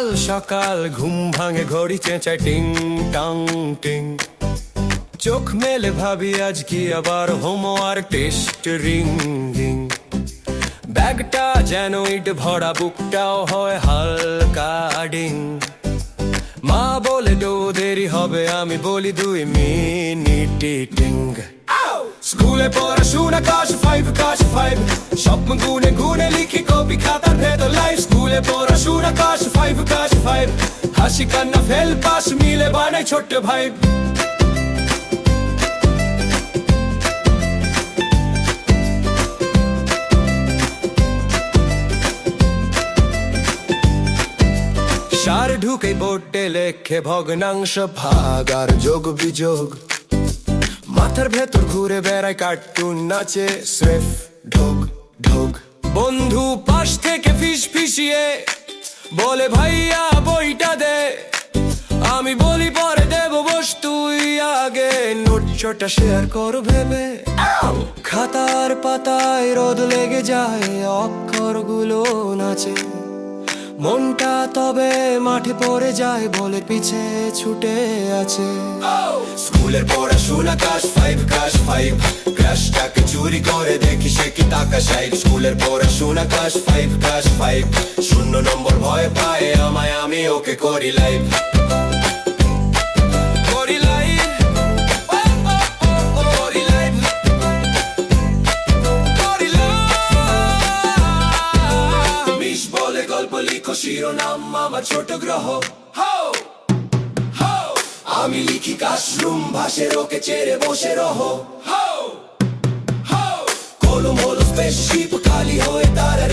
সকাল সকাল ঘুম ভাঙে, ঘড়ি চেঁচায় টিং টাং টিং। চোখ মেলে ভাবি আজ কি আবার হোমওয়ার্ক টেস্ট রিং। ব্যাগটা যেন ইট ভরা, বুকটাও হয় হালকা ডিং। মা বলে তো দেরি হবে, আমি বলি 2 মিনিট টিং। স্কুলে পড়াশোনা ক্লাস 5 স্বপ্ন গুনে গুনে লিখি কপি খাতার ভেতর লাইফ। স্কুলে পড়াশোনা ক্লাস 5 হাসি কান্না ফেল পাস মিলে বানাই ছোট্ট ভাই। সার ঢুকে বোর্ডে লেখে ভগ্নাংশ ভাগ আর যোগ বিযোগ। মাথার ভেতর ঘুরে বেড়ায় কার্টুন নাচে স্রেফ ঢোক ঢোক। বন্ধু পাশ থেকে ফিসফিসিয়ে বলে ভাইয়া বইটা দে। আমি বলি পরে দেব, বস তুই আগে। নোট ছোটা শেয়ার কর ভেবে, খাতার পাতায় রোদ লেগে যায়, অক্ষরগুলো নাচে। মনটা তবে মাঠে পড়ে যায়, বলে পিছে ছুটে আছে। স্কুলের পড়াশোনা ক্লাস 5 ক্লাসটাকে চুরি করে দেখি সে কি টাকা সাইড। স্কুলের পড়াশোনা ক্লাস 5 শূন্য নম্বর ভয় পায় আমায়, আমি ওকে করি লাইভ। গল্প লিখো শিরোনাম আমার ছোট গ্রহ। আমি লিখি ক্লাসরুম ভাসের, ওকে চেড়ে বসে রহ। কলম হলো স্পেসশিপ, খালি হয়ে তারা